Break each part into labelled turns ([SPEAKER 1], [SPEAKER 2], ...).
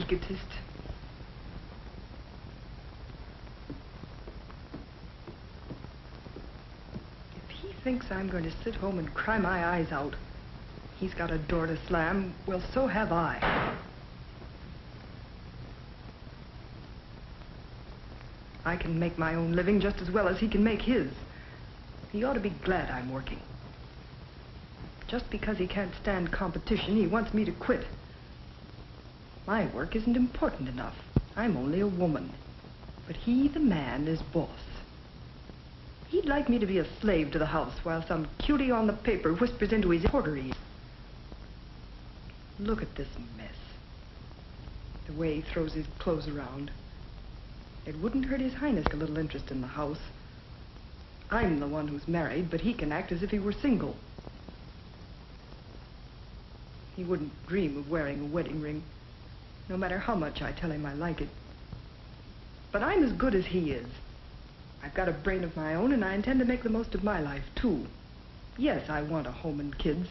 [SPEAKER 1] egotist. If he thinks I'm going to sit home and cry my eyes out, he's got a door to slam. Well, so have I. I can make my own living just as well as he can make his. He ought to be glad I'm working. Just because he can't stand competition, he wants me to quit. My work isn't important enough. I'm only a woman. But he, the man, is boss. He'd like me to be a slave to the house while some cutie on the paper whispers into his porteries. Look at this mess. The way he throws his clothes around. It wouldn't hurt His Highness a little interest in the house. I'm the one who's married, but he can act as if he were single. He wouldn't dream of wearing a wedding ring, no matter how much I tell him I like it. But I'm as good as he is. I've got a brain of my own, and I intend to make the most of my life, too. Yes, I want a home and kids,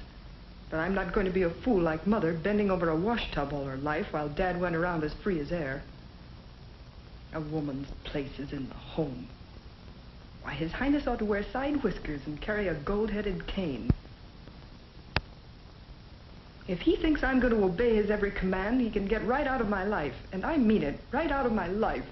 [SPEAKER 1] but I'm not going to be a fool like Mother, bending over a wash tub all her life while Dad went around as free as air. A woman's place is in the home. Why, His Highness ought to wear side whiskers and carry a gold-headed cane. If he thinks I'm going to obey his every command, he can get right out of my life. And I mean it, right out of my life.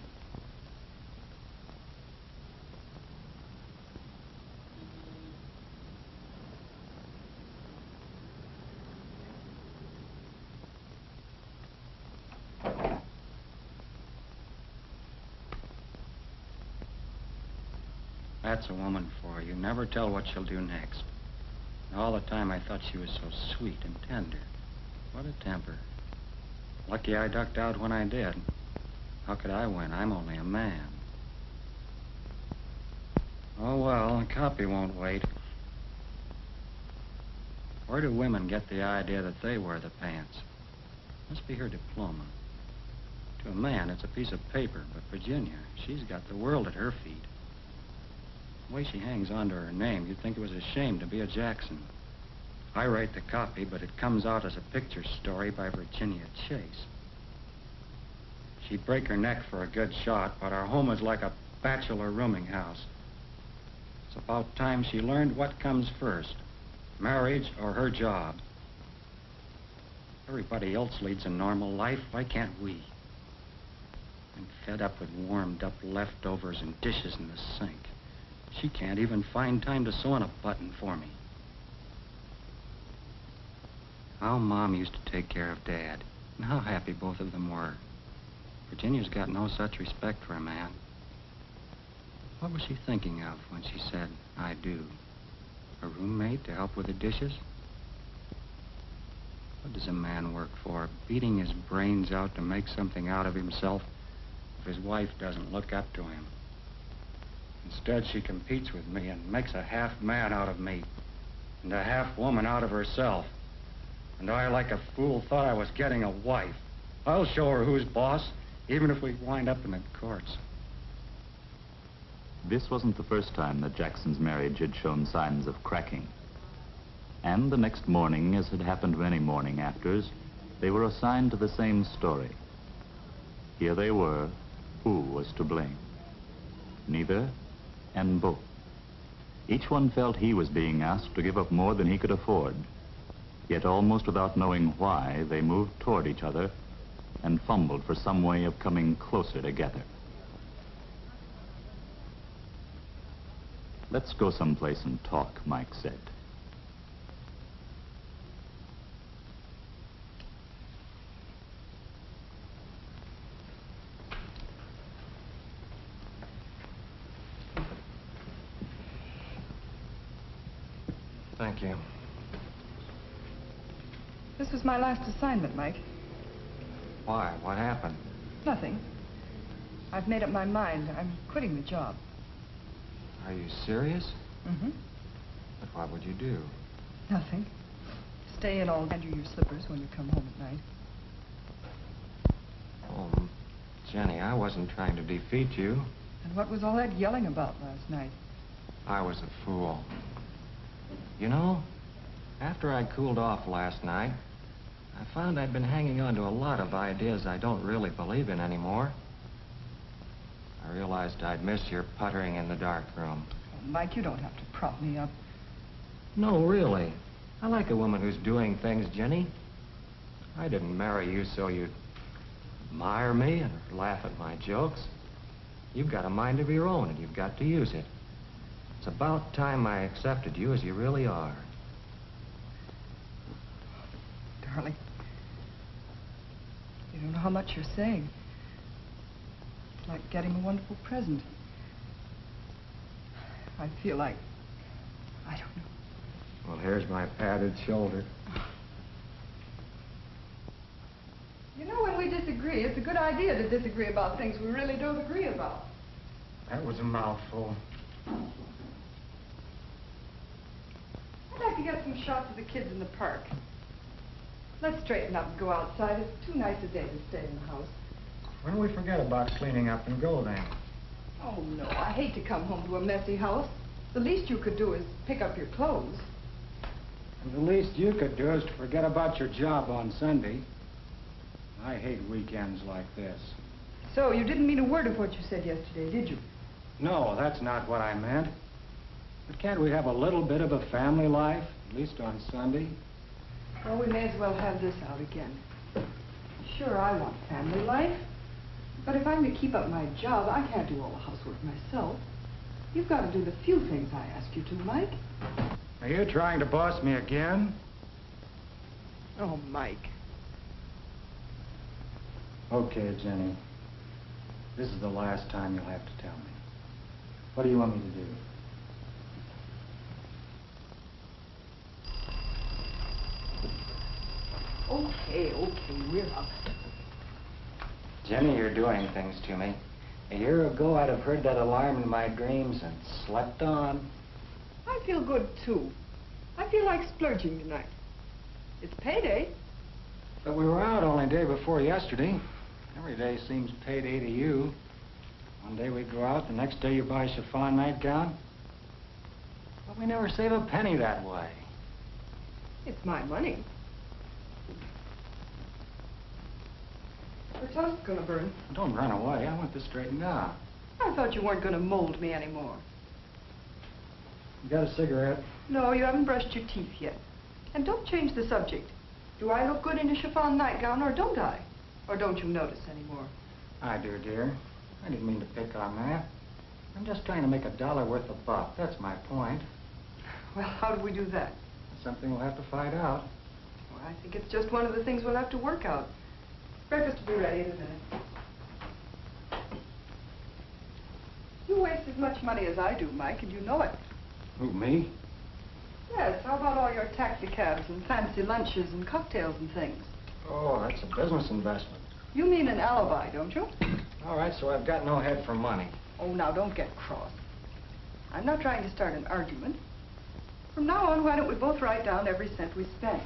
[SPEAKER 2] That's a woman for you. Never tell what she'll do next. All the time I thought she was so sweet and tender. What a temper. Lucky I ducked out when I did. How could I win? I'm only a man. Oh, well, the copy won't wait. Where do women get the idea that they wear the pants? Must be her diploma. To a man, it's a piece of paper, but Virginia, she's got the world at her feet. The way she hangs on to her name, you'd think it was a shame to be a Jackson. I write the copy, but it comes out as a picture story by Virginia Chase. She'd break her neck for a good shot, but our home is like a bachelor rooming house. It's about time she learned what comes first, marriage or her job. Everybody else leads a normal life. Why can't we? I'm fed up with warmed up leftovers and dishes in the sink. She can't even find time to sew on a button for me. How Mom used to take care of Dad, and how happy both of them were. Virginia's got no such respect for a man. What was she thinking of when she said, I do? A roommate to help with the dishes? What does a man work for? Beating his brains out to make something out of himself if his wife doesn't look up to him. Instead, she competes with me and makes a half man out of me and a half woman out of herself. And I, like a fool, thought I was getting a wife. I'll show her who's boss, even if we wind up in the courts.
[SPEAKER 3] This wasn't the first time that Jackson's marriage had shown signs of cracking. And the next morning, as had happened many morning afters, they were assigned to the same story. Here they were. Who was to blame? Neither and both. Each one felt he was being asked to give up more than he could afford. Yet almost without knowing why, they moved toward each other and fumbled for some way of coming closer together. Let's go someplace and talk, Mike said.
[SPEAKER 2] Thank you.
[SPEAKER 1] This was my last assignment, Mike.
[SPEAKER 2] Why? What happened?
[SPEAKER 1] Nothing. I've made up my mind. I'm quitting the job.
[SPEAKER 2] Are you serious?
[SPEAKER 1] Mm-hmm.
[SPEAKER 2] But what would you do?
[SPEAKER 1] Nothing. Stay in all and do your slippers when you come home at night.
[SPEAKER 2] Oh, Jenny, I wasn't trying to defeat you.
[SPEAKER 1] And what was all that yelling about last night?
[SPEAKER 2] I was a fool. You know, after I cooled off last night, I found I'd been hanging on to a lot of ideas I don't really believe in anymore. I realized I'd miss your puttering in the dark room.
[SPEAKER 1] Oh, Mike, you don't have to prop me up.
[SPEAKER 2] No, really. I like a woman who's doing things, Jenny. I didn't marry you so you'd admire me and laugh at my jokes. You've got a mind of your own, and you've got to use it. It's about time I accepted you as you really are.
[SPEAKER 1] Darling, you don't know how much you're saying. It's like getting a wonderful present. I feel like, I don't know.
[SPEAKER 2] Well, here's my padded shoulder.
[SPEAKER 1] You know, when we disagree, it's a good idea to disagree about things we really don't agree about.
[SPEAKER 2] That was a mouthful.
[SPEAKER 1] I'd like to get some shots of the kids in the park. Let's straighten up and go outside. It's too nice a day to stay in the house.
[SPEAKER 2] When do we forget about cleaning up and go then?
[SPEAKER 1] Oh, no, I hate to come home to a messy house. The least you could do is pick up your clothes.
[SPEAKER 2] And the least you could do is to forget about your job on Sunday. I hate weekends like this.
[SPEAKER 1] So, you didn't mean a word of what you said yesterday, did you?
[SPEAKER 2] No, that's not what I meant. But can't we have a little bit of a family life, at least on Sunday?
[SPEAKER 1] Well, we may as well have this out again. Sure, I want family life. But if I'm to keep up my job, I can't do all the housework myself. You've got to do the few things I ask you to, Mike.
[SPEAKER 2] Are you trying to boss me again?
[SPEAKER 1] Oh, Mike.
[SPEAKER 2] Okay, Jenny. This is the last time you'll have to tell me. What do you want me to do?
[SPEAKER 1] Okay, we're up.
[SPEAKER 2] Jenny, you're doing things to me. A year ago, I'd have heard that alarm in my dreams and slept on.
[SPEAKER 1] I feel good, too. I feel like splurging tonight. It's payday.
[SPEAKER 2] But we were out only day before yesterday. Every day seems payday to you. One day we go out, the next day you buy a chiffon nightgown. But we never save a penny that way.
[SPEAKER 1] It's my money. The toast's gonna burn.
[SPEAKER 2] Don't run away. I want this straightened out.
[SPEAKER 1] I thought you weren't gonna mold me anymore.
[SPEAKER 2] You got a cigarette?
[SPEAKER 1] No, you haven't brushed your teeth yet. And don't change the subject. Do I look good in a chiffon nightgown, or don't I? Or don't you notice anymore?
[SPEAKER 2] I do, dear. I didn't mean to pick on that. I'm just trying to make $1 worth a buck. That's my point.
[SPEAKER 1] Well, how do we do that?
[SPEAKER 2] Something we'll have to find out.
[SPEAKER 1] Well, I think it's just one of the things we'll have to work out. Breakfast will be ready in a minute. You waste as much money as I do, Mike, and you know it.
[SPEAKER 2] Who, me?
[SPEAKER 1] Yes, how about all your taxicabs and fancy lunches and cocktails and things?
[SPEAKER 2] Oh, that's a business investment.
[SPEAKER 1] You mean an alibi, don't you?
[SPEAKER 2] All right, so I've got no head for money.
[SPEAKER 1] Oh, now, don't get cross. I'm not trying to start an argument. From now on, why don't we both write down every cent we spend?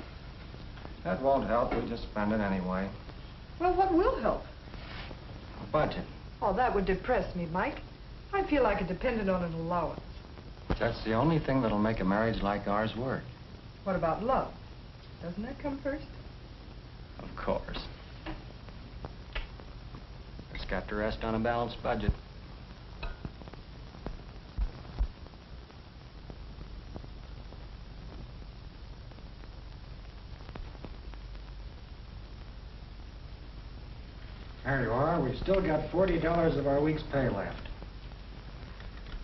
[SPEAKER 2] That won't help. We'll just spend it anyway.
[SPEAKER 1] Well, what will help?
[SPEAKER 2] A budget.
[SPEAKER 1] Oh, that would depress me, Mike. I feel like a dependent on an allowance.
[SPEAKER 2] That's the only thing that'll make a marriage like ours work.
[SPEAKER 1] What about love? Doesn't that come first?
[SPEAKER 2] Of course. It's got to rest on a balanced budget. There you are. We've still got $40 of our week's pay left.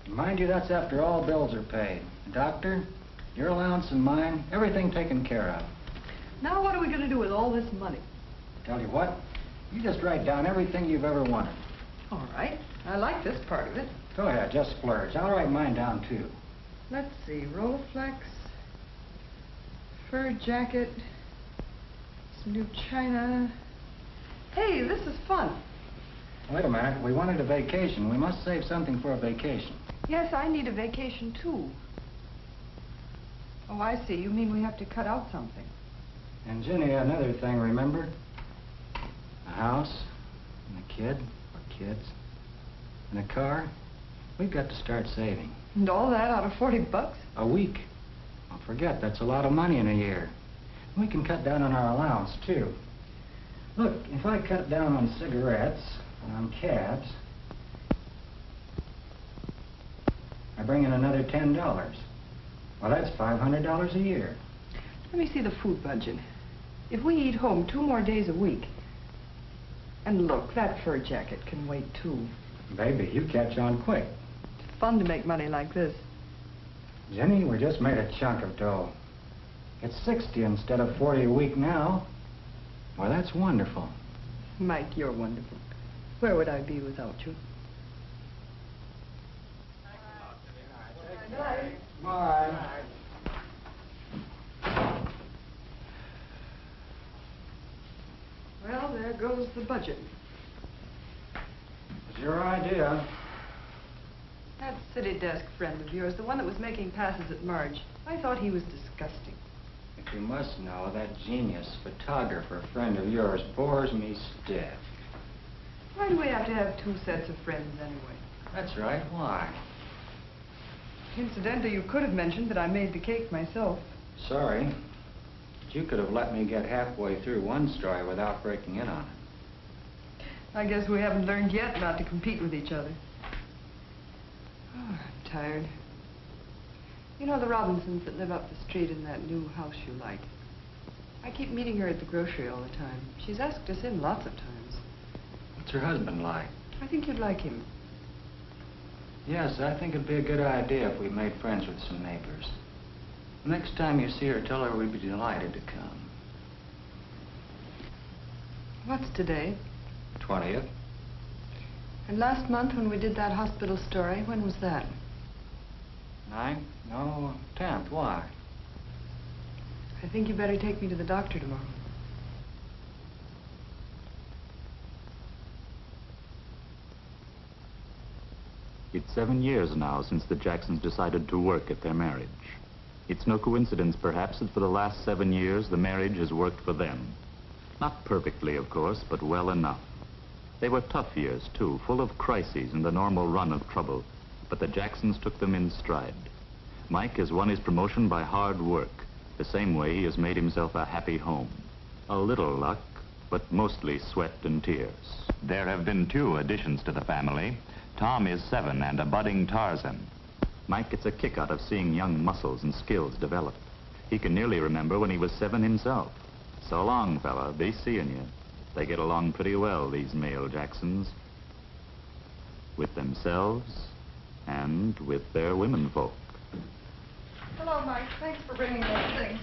[SPEAKER 2] Mind you, that's after all bills are paid. Doctor, your allowance and mine, everything taken care of.
[SPEAKER 1] Now what are we going to do with all this money?
[SPEAKER 2] Tell you what, you just write down everything you've ever wanted.
[SPEAKER 1] All right. I like this part of it.
[SPEAKER 2] Go ahead, just splurge. I'll write mine down, too.
[SPEAKER 1] Let's see. Rolleiflex, fur jacket, some new china. Hey, this is fun.
[SPEAKER 2] Wait a minute. We wanted a vacation. We must save something for a vacation.
[SPEAKER 1] Yes, I need a vacation, too. Oh, I see. You mean we have to cut out something.
[SPEAKER 2] And, Jenny, another thing, remember? A house, and a kid, or kids, and a car. We've got to start saving.
[SPEAKER 1] And all that out of $40?
[SPEAKER 2] A week. Don't forget, that's a lot of money in a year. We can cut down on our allowance, too. Look, if I cut down on cigarettes and on cabs, I bring in another $10. Well, that's $500 a year.
[SPEAKER 1] Let me see the food budget. If we eat home 2 more days a week... And look, that fur jacket can wait, too.
[SPEAKER 2] Baby, you catch on quick.
[SPEAKER 1] It's fun to make money like this.
[SPEAKER 2] Jenny, we just made a chunk of dough. It's 60 instead of 40 a week now. Well, that's wonderful.
[SPEAKER 1] Mike, you're wonderful. Where would I be without you?
[SPEAKER 2] Bye.
[SPEAKER 1] Well, there goes the budget.
[SPEAKER 2] It's your idea.
[SPEAKER 1] That city desk friend of yours, the one that was making passes at Marge, I thought he was disgusting.
[SPEAKER 2] But you must know that genius photographer friend of yours bores me stiff.
[SPEAKER 1] Why do we have to have 2 sets of friends anyway?
[SPEAKER 2] That's right. Why?
[SPEAKER 1] Incidentally, you could have mentioned that I made the cake myself.
[SPEAKER 2] Sorry. But you could have let me get halfway through one story without breaking in on it.
[SPEAKER 1] I guess we haven't learned yet not to compete with each other. Oh, I'm tired. You know the Robinsons that live up the street in that new house you like? I keep meeting her at the grocery all the time. She's asked us in lots of times.
[SPEAKER 2] What's her husband like?
[SPEAKER 1] I think you'd like him.
[SPEAKER 2] Yes, I think it'd be a good idea if we made friends with some neighbors. The next time you see her, tell her we'd be delighted to come.
[SPEAKER 1] What's today?
[SPEAKER 2] 20th.
[SPEAKER 1] And last month when we did that hospital story, when was that?
[SPEAKER 2] 9th? No, 10th. Why?
[SPEAKER 1] I think you better take me to the doctor tomorrow.
[SPEAKER 3] It's 7 years now since the Jacksons decided to work at their marriage. It's no coincidence, perhaps, that for the last 7 years, the marriage has worked for them. Not perfectly, of course, but well enough. They were tough years, too, full of crises and the normal run of trouble, but the Jacksons took them in stride. Mike has won his promotion by hard work, the same way he has made himself a happy home. A little luck, but mostly sweat and tears. There have been 2 additions to the family. Tom is 7 and a budding Tarzan. Mike gets a kick out of seeing young muscles and skills develop. He can nearly remember when he was 7 himself. So long, fella. Be seeing you. They get along pretty well, these male Jacksons. With themselves and with their womenfolk.
[SPEAKER 1] Hello, Mike. Thanks for bringing those things.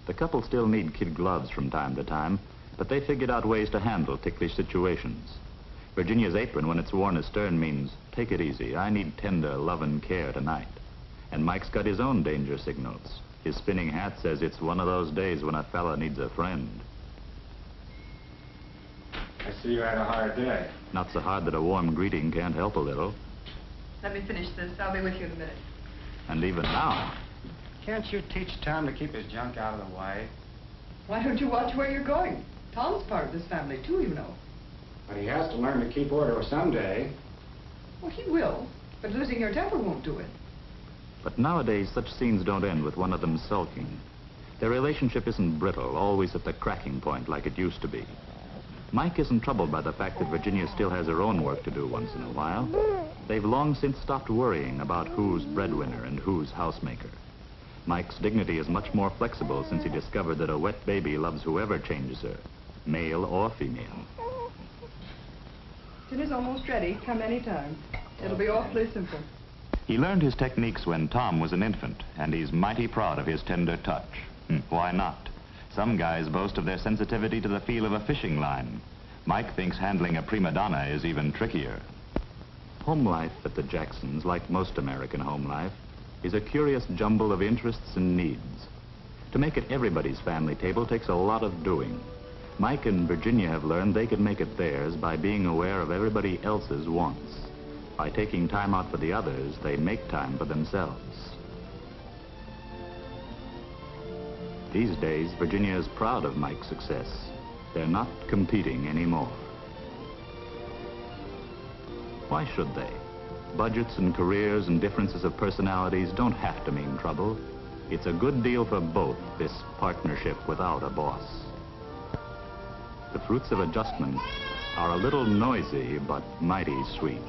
[SPEAKER 3] The couple still need kid gloves from time to time, but they figured out ways to handle ticklish situations. Virginia's apron, when it's worn astern, means, take it easy, I need tender love and care tonight. And Mike's got his own danger signals. His spinning hat says it's one of those days when a fella needs a friend.
[SPEAKER 2] I see you had a hard day.
[SPEAKER 3] Not so hard that a warm greeting can't help a little.
[SPEAKER 1] Let me finish this. I'll be with you in a minute.
[SPEAKER 3] And even now,
[SPEAKER 2] Can't you teach Tom to keep his junk out of the way?
[SPEAKER 1] Why don't you watch where you're going? Tom's part of this family, too, you know.
[SPEAKER 2] But he has to learn to keep order someday.
[SPEAKER 1] Well, he will, but losing your temper won't do it.
[SPEAKER 3] but nowadays such scenes don't end with one of them sulking. Their relationship isn't brittle, always at the cracking point like it used to be. Mike isn't troubled by the fact that Virginia still has her own work to do once in a while. They've long since stopped worrying about who's breadwinner and who's housemaker. Mike's dignity is much more flexible since he discovered that a wet baby loves whoever changes her, male or female.
[SPEAKER 1] Dinner's almost ready. Come any time. It'll be awfully simple.
[SPEAKER 3] He learned his techniques when Tom was an infant, and he's mighty proud of his tender touch. Why not? Some guys boast of their sensitivity to the feel of a fishing line. Mike thinks handling a prima donna is even trickier. Home life at the Jacksons, like most American home life, is a curious jumble of interests and needs. To make it everybody's family table takes a lot of doing. Mike and Virginia have learned they can make it theirs by being aware of everybody else's wants. By taking time out for the others, they make time for themselves. These days, Virginia is proud of Mike's success. They're not competing anymore. Why should they? Budgets and careers and differences of personalities don't have to mean trouble. It's a good deal for both, this partnership without a boss. The fruits of adjustment are a little noisy, but mighty sweet.